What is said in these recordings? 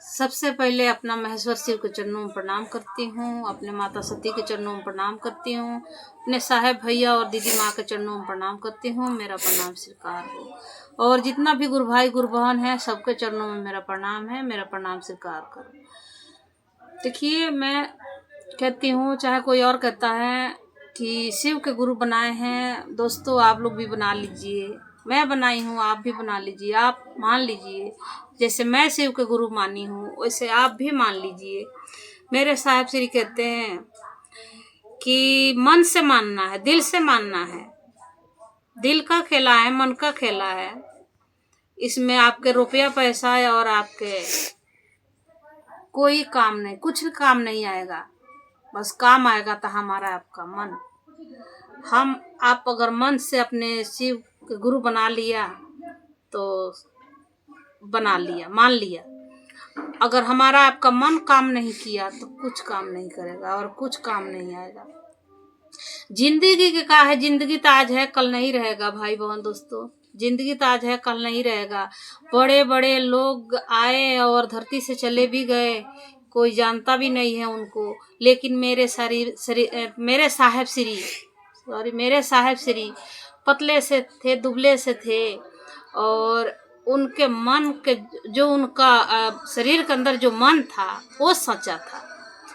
सबसे पहले अपना महेश्वर शिव के चरणों में प्रणाम करती हूँ, अपने माता सती के चरणों में प्रणाम करती हूँ, अपने साहेब भैया और दीदी माँ के चरणों में प्रणाम करती हूँ। मेरा प्रणाम स्वीकार हो। और जितना भी गुरु भाई गुरु बहन है सबके चरणों में मेरा प्रणाम है, मेरा प्रणाम स्वीकार करो। देखिए, मैं कहती हूँ, चाहे कोई और कहता है कि शिव के गुरु बनाए हैं, दोस्तों आप लोग भी बना लीजिए, मैं बनाई हूँ आप भी बना लीजिए, आप मान लीजिए। जैसे मैं शिव के गुरु मानी हूँ वैसे आप भी मान लीजिए। मेरे साहिब श्री कहते हैं कि मन से मानना है, दिल से मानना है। दिल का खेला है, मन का खेला है। इसमें आपके रुपया पैसा और आपके कोई काम नहीं, कुछ काम नहीं आएगा। बस काम आएगा तो हमारा आपका मन। आप अगर मन से अपने शिव के गुरु बना लिया तो बना लिया, मान लिया। अगर हमारा आपका मन काम नहीं किया तो कुछ काम नहीं करेगा और कुछ काम नहीं आएगा। जिंदगी के का है, जिंदगी तो आज है कल नहीं रहेगा भाई बहन दोस्तों। जिंदगी तो आज है कल नहीं रहेगा। बड़े बड़े लोग आए और धरती से चले भी गए, कोई जानता भी नहीं है उनको। लेकिन मेरे साहेब श्री पतले से थे, दुबले से थे, और उनके मन के जो उनका शरीर के अंदर जो मन था वो सच्चा था,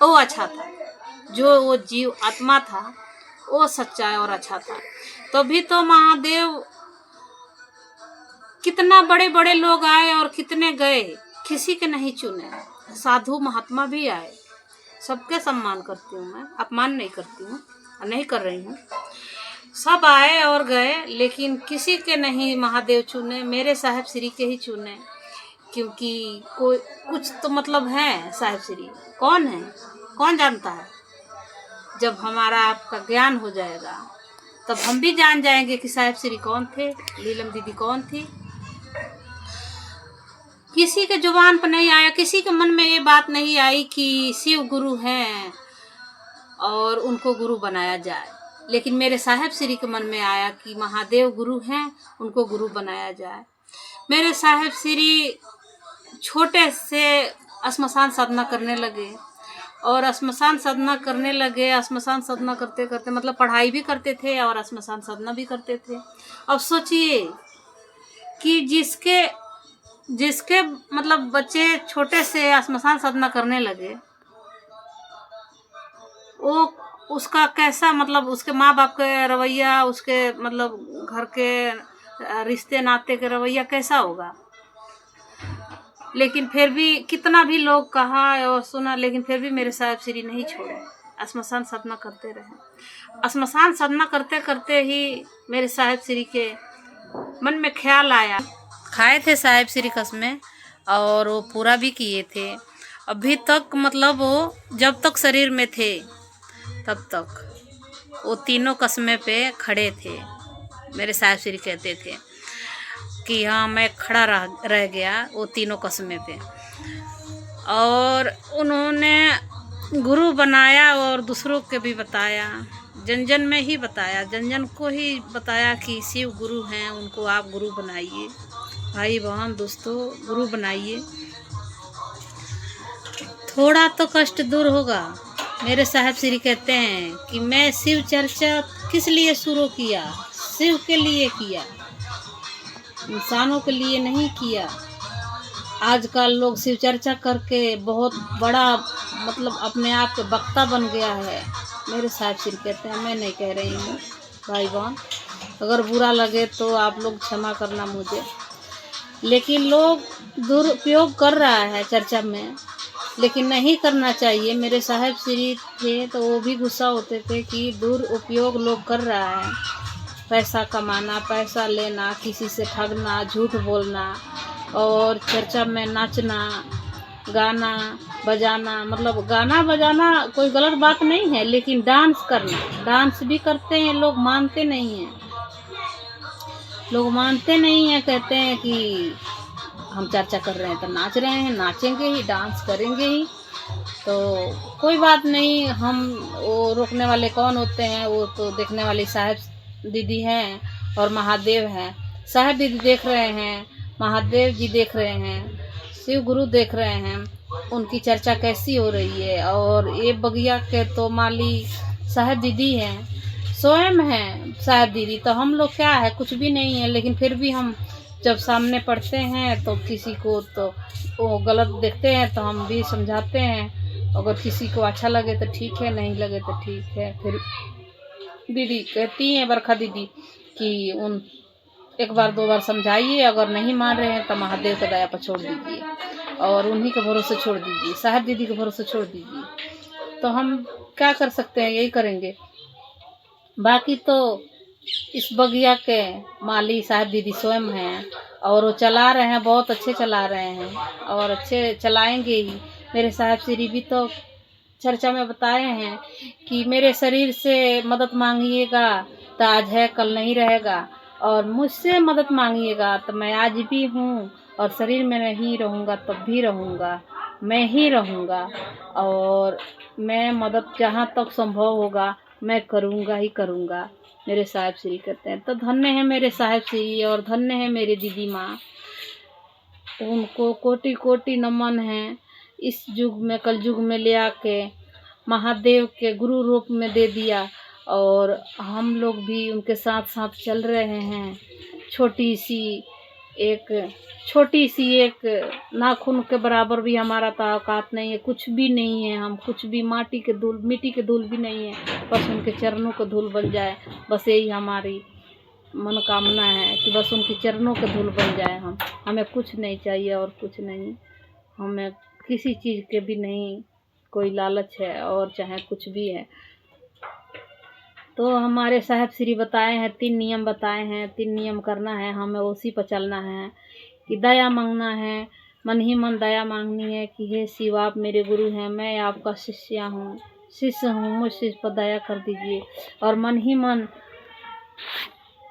वो अच्छा था। जो वो जीव आत्मा था वो सच्चा और अच्छा था। तभी तो महादेव, कितना बड़े बड़े लोग आए और कितने गए, किसी के नहीं चुने। साधु महात्मा भी आए, सबके सम्मान करती हूँ मैं, अपमान नहीं करती हूँ और नहीं कर रही हूँ। सब आए और गए लेकिन किसी के नहीं महादेव चुने, मेरे साहेब श्री के ही चुने। क्योंकि कोई कुछ तो मतलब है साहेब श्री। कौन है, कौन जानता है? जब हमारा आपका ज्ञान हो जाएगा तब हम भी जान जाएंगे कि साहेब श्री कौन थे, नीलम दीदी कौन थी। किसी के जुबान पर नहीं आया, किसी के मन में ये बात नहीं आई कि शिव गुरु हैं और उनको गुरु बनाया जाए। लेकिन मेरे साहेब श्री के मन में आया कि महादेव गुरु हैं, उनको गुरु बनाया जाए। मेरे साहेब श्री छोटे से श्मशान साधना करने लगे और श्मशान साधना करने लगे। श्मशान साधना करते करते मतलब पढ़ाई भी करते थे और श्मशान साधना भी करते थे। अब सोचिए कि जिसके मतलब बच्चे छोटे से श्मशान साधना करने लगे, वो उसका कैसा मतलब उसके माँ बाप के रवैया, उसके मतलब घर के रिश्ते नाते के रवैया कैसा होगा। लेकिन फिर भी कितना भी लोग कहा और सुना, लेकिन फिर भी मेरे साहिब श्री नहीं छोड़े, श्मशान साधना करते रहे। श्मशान साधना करते करते ही मेरे साहिब श्री के मन में ख्याल आया। खाए थे साहिब श्री कसमें और वो पूरा भी किए थे। अभी तक मतलब वो जब तक शरीर में थे तब तक वो तीनों कस्में पे खड़े थे। मेरे साहिब श्री कहते थे कि हाँ मैं खड़ा रह गया वो तीनों कस्में पे। और उन्होंने गुरु बनाया और दूसरों के भी बताया, जन जन में ही बताया, जन जन को ही बताया कि शिव गुरु हैं, उनको आप गुरु बनाइए। भाई बहन दोस्तों, गुरु बनाइए, थोड़ा तो कष्ट दूर होगा। मेरे साहिब श्री कहते हैं कि मैं शिव चर्चा किस लिए शुरू किया, शिव के लिए किया, इंसानों के लिए नहीं किया। आजकल लोग शिव चर्चा करके बहुत बड़ा मतलब अपने आप के वक्ता बन गया है। मेरे साहिब श्री कहते हैं, मैं नहीं कह रही हूँ भाई बहन, अगर बुरा लगे तो आप लोग क्षमा करना मुझे। लेकिन लोग दुरुपयोग कर रहा है चर्चा में, लेकिन नहीं करना चाहिए। मेरे साहिब श्री थे तो वो भी गुस्सा होते थे कि दुरुपयोग लोग कर रहा है। पैसा कमाना, पैसा लेना, किसी से ठगना, झूठ बोलना और चर्चा में नाचना, गाना बजाना। मतलब गाना बजाना कोई गलत बात नहीं है, लेकिन डांस करना, डांस भी करते हैं लोग, मानते नहीं हैं। लोग मानते नहीं हैं, कहते हैं कि हम चर्चा कर रहे हैं तो नाच रहे हैं, नाचेंगे ही, डांस करेंगे ही। तो कोई बात नहीं, हम वो रोकने वाले कौन होते हैं, वो तो देखने वाली साहिब दीदी हैं और महादेव हैं। साहिब दीदी देख रहे हैं, महादेव जी देख रहे हैं, शिव गुरु देख रहे हैं, उनकी चर्चा कैसी हो रही है। और ये बगिया के तो माली साहब दीदी हैं, स्वयं हैं साहब दीदी। तो हम लोग क्या है, कुछ भी नहीं है। लेकिन फिर भी हम जब सामने पढ़ते हैं तो किसी को तो वो गलत देखते हैं तो हम भी समझाते हैं। अगर किसी को अच्छा लगे तो ठीक है, नहीं लगे तो ठीक है। फिर दीदी कहती हैं, बरखा दीदी, कि उन एक बार दो बार समझाइए, अगर नहीं मान रहे हैं तो महादेव का दया पर छोड़ दीजिए और उन्हीं के भरोसे छोड़ दीजिए, साहब दीदी के भरोसे छोड़ दीजिए। तो हम क्या कर सकते हैं, यही करेंगे। बाकी तो इस बगिया के माली साहब दीदी स्वयं हैं और वो चला रहे हैं, बहुत अच्छे चला रहे हैं और अच्छे चलाएंगे ही। मेरे साहब श्री भी तो चर्चा में बताए हैं कि मेरे शरीर से मदद मांगिएगा तो आज है कल नहीं रहेगा, और मुझसे मदद मांगिएगा तो मैं आज भी हूँ और शरीर में नहीं रहूँगा तब भी रहूँगा, मैं ही रहूँगा। और मैं मदद जहाँ तक संभव होगा मैं करूँगा ही करूँगा, मेरे साहिब श्री कहते हैं। तो धन्य है मेरे साहिब श्री और धन्य है मेरी दीदी माँ, उनको कोटि कोटि नमन है। इस युग में, कल युग में ले आके महादेव के गुरु रूप में दे दिया और हम लोग भी उनके साथ साथ चल रहे हैं। छोटी सी एक नाखून के बराबर भी हमारा ताकत नहीं है, कुछ भी नहीं है। हम कुछ भी मिट्टी के धूल भी नहीं है, बस उनके चरणों को धूल बन जाए, बस यही हमारी मनोकामना है कि बस उनके चरणों के धूल बन जाए। हमें कुछ नहीं चाहिए और कुछ नहीं, हमें किसी चीज़ के भी नहीं कोई लालच है और चाहे कुछ भी है। तो हमारे साहब श्री बताए हैं, 3 नियम बताए हैं, 3 नियम करना है, हमें उसी पर चलना है। कि दया मांगना है, मन ही मन दया मांगनी है कि हे शिव आप मेरे गुरु हैं, मैं आपका शिष्य हूँ, मुझ शिष्य पर दया कर दीजिए। और मन ही मन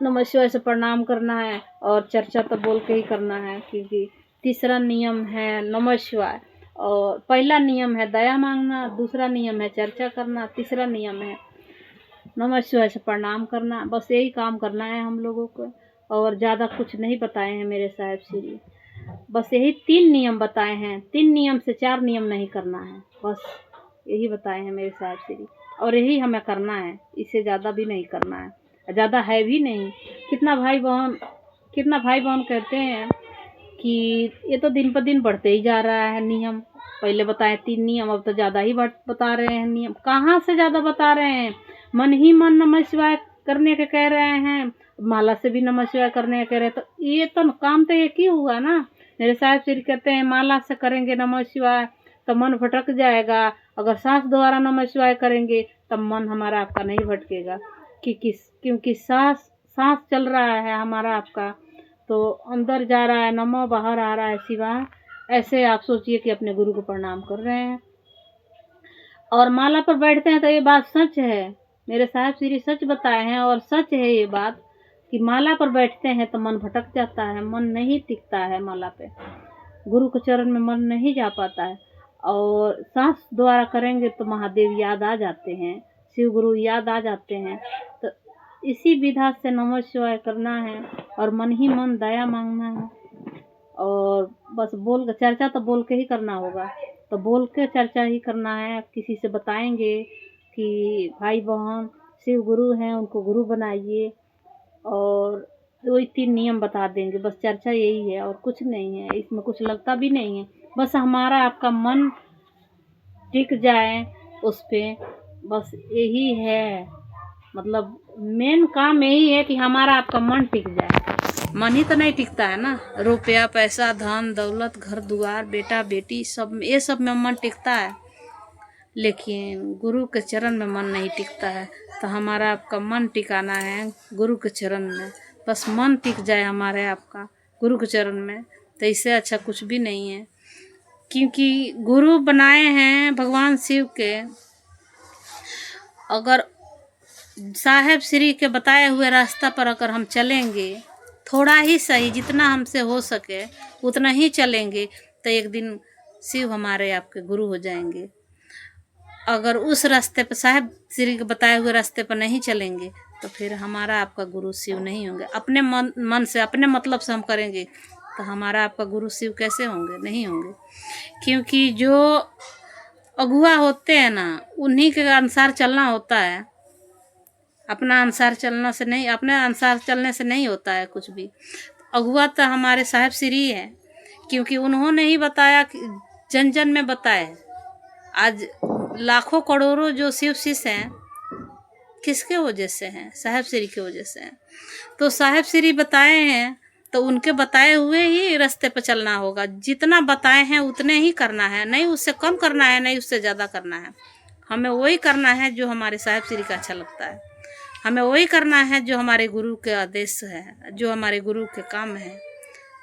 नमः शिवाय से प्रणाम करना है और चर्चा तो बोल के ही करना है, क्योंकि तीसरा नियम है नमः शिवाय और पहला नियम है दया मांगना, दूसरा नियम है चर्चा करना, तीसरा नियम है नमः शिवाय से प्रणाम करना। बस यही काम करना है हम लोगों को और ज़्यादा कुछ नहीं बताए हैं मेरे साहिब श्री। बस यही 3 नियम बताए हैं, 3 नियम से 4 नियम नहीं करना है, बस यही बताए हैं मेरे साहिब श्री और यही हमें करना है, इससे ज़्यादा भी नहीं करना है, ज़्यादा है भी नहीं। कितना भाई बहन कहते हैं कि ये तो दिन पर दिन बढ़ते ही जा रहा है नियम। पहले बताए 3 नियम, अब तो ज़्यादा ही बता रहे हैं नियम। कहाँ से ज़्यादा बता रहे हैं, मन ही मन नमः शिवाय करने के कह रहे हैं, माला से भी नमः शिवाय करने के कह रहे हैं। तो ये तो काम तो एक ही हुआ ना। मेरे साहिब श्री कहते हैं माला से करेंगे नमः शिवाय तो मन भटक जाएगा, अगर सांस द्वारा नमः शिवाय करेंगे तब मन हमारा आपका नहीं भटकेगा। क्योंकि सांस चल रहा है हमारा आपका, तो अंदर जा रहा है नमो, बाहर आ रहा है शिवाय। ऐसे आप सोचिए कि अपने गुरु को प्रणाम कर रहे हैं और माला पर बैठते हैं। तो ये बात सच है, मेरे साहिब श्री सच बताए हैं और सच है ये बात कि माला पर बैठते हैं तो मन भटक जाता है, मन नहीं टिकता है माला पे, गुरु के चरण में मन नहीं जा पाता है। और सांस द्वारा करेंगे तो महादेव याद आ जाते हैं, शिव गुरु याद आ जाते हैं। तो इसी विधा से नमः शिवाय करना है और मन ही मन दया मांगना है और बस बोल चर्चा तो बोल के ही करना होगा, तो बोल के चर्चा ही करना है। किसी से बताएंगे कि भाई बहन शिव गुरु हैं, उनको गुरु बनाइए और वही 3 नियम बता देंगे। बस चर्चा यही है और कुछ नहीं है, इसमें कुछ लगता भी नहीं है। बस हमारा आपका मन टिक जाए उस पे, बस यही है। मतलब मेन काम यही है कि हमारा आपका मन टिक जाए। मन ही तो नहीं टिकता है ना, रुपया पैसा धन दौलत घर द्वार बेटा बेटी सब, ये सब में मन टिकता है, लेकिन गुरु के चरण में मन नहीं टिकता है। तो हमारा आपका मन टिकाना है गुरु के चरण में, बस मन टिक जाए हमारे आपका गुरु के चरण में, तो इससे अच्छा कुछ भी नहीं है। क्योंकि गुरु बनाए हैं भगवान शिव के, अगर साहेब श्री के बताए हुए रास्ता पर अगर हम चलेंगे, थोड़ा ही सही, जितना हमसे हो सके उतना ही चलेंगे, तो एक दिन शिव हमारे आपके गुरु हो जाएंगे। अगर उस रास्ते पर साहेब श्री के बताए हुए रास्ते पर नहीं चलेंगे तो फिर हमारा आपका गुरु शिव नहीं होंगे। अपने मन से अपने मतलब से हम करेंगे तो हमारा आपका गुरु शिव कैसे होंगे? नहीं होंगे। क्योंकि जो अगुआ होते हैं ना, उन्हीं के अनुसार चलना होता है। अपना अनुसार चलना से नहीं, अपने अनुसार चलने से नहीं होता है कुछ भी। अगुआ तो हमारे साहिब श्री है, क्योंकि उन्होंने ही बताया कि जन जन में बताए। आज लाखों करोड़ों जो शिव शिष्य हैं, किसके वजह से हैं? साहिब श्री की वजह से हैं। तो साहिब श्री बताए हैं, तो उनके बताए हुए ही रास्ते पर चलना होगा। जितना बताए हैं उतने ही करना है, नहीं उससे कम करना है, नहीं उससे ज़्यादा करना है। हमें वही करना है जो हमारे साहिब श्री का अच्छा लगता है। हमें वही करना है जो हमारे गुरु के आदेश है, जो हमारे गुरु के काम है,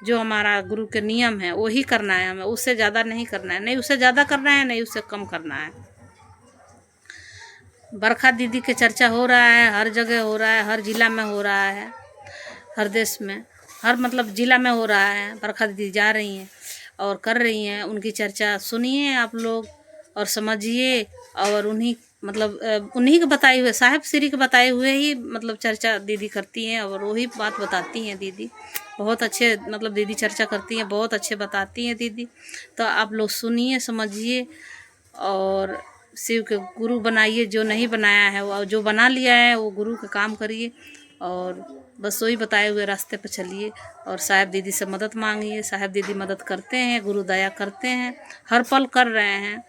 जो हमारा गुरु के नियम है, वही करना है। हमें उससे ज़्यादा नहीं करना है, नहीं उससे ज़्यादा करना है, नहीं उससे कम करना है। बरखा दीदी के चर्चा हो रहा है, हर जगह हो रहा है, हर जिला में हो रहा है, हर देश में, हर मतलब जिला में हो रहा है। बरखा दीदी जा रही हैं और कर रही हैं, उनकी चर्चा सुनिए आप लोग और समझिए। और उन्हीं के बताए हुए, साहिब श्री के बताए हुए ही मतलब चर्चा दीदी करती हैं और वही बात बताती हैं दीदी। बहुत अच्छे दीदी चर्चा करती हैं, बहुत अच्छे बताती हैं दीदी। तो आप लोग सुनिए, समझिए और शिव के गुरु बनाइए। जो नहीं बनाया है वो, जो बना लिया है वो गुरु का काम करिए और बस वही बताए हुए रास्ते पर चलिए। और साहिब दीदी से मदद मांगिए। साहिब दीदी मदद करते हैं, गुरु दया करते हैं, हर पल कर रहे हैं।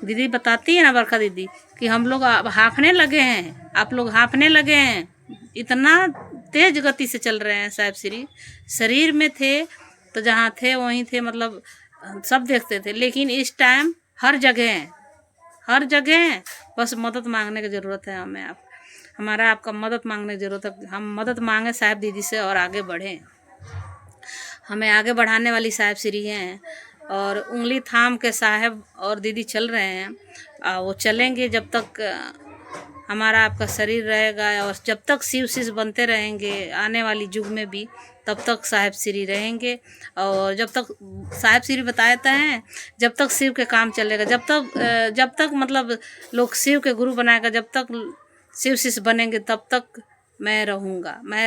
दीदी बताती है ना बरखा दीदी कि हम लोग हाँफने लगे हैं, आप लोग हाँफने लगे हैं। इतना तेज गति से चल रहे हैं साहिब श्री। शरीर में थे तो जहाँ थे वहीं थे, सब देखते थे। लेकिन इस टाइम हर जगह हैं, हर जगह हैं। बस मदद मांगने की ज़रूरत है हमें, हमारा आपका मदद मांगने की ज़रूरत है। हम मदद मांगे साहिब दीदी से और आगे बढ़ें। हमें आगे बढ़ाने वाली साहिब श्री हैं और उंगली थाम के साहिब और दीदी चल रहे हैं। वो चलेंगे जब तक हमारा आपका शरीर रहेगा और जब तक शिव शिष्य बनते रहेंगे आने वाली युग में भी, तब तक साहिब श्री रहेंगे। और जब तक साहिब श्री बताते हैं, जब तक शिव के काम चलेगा, जब तक लोग शिव के गुरु बनाएगा, जब तक शिव शिष्य बनेंगे तब तक मैं रहूँगा। मैं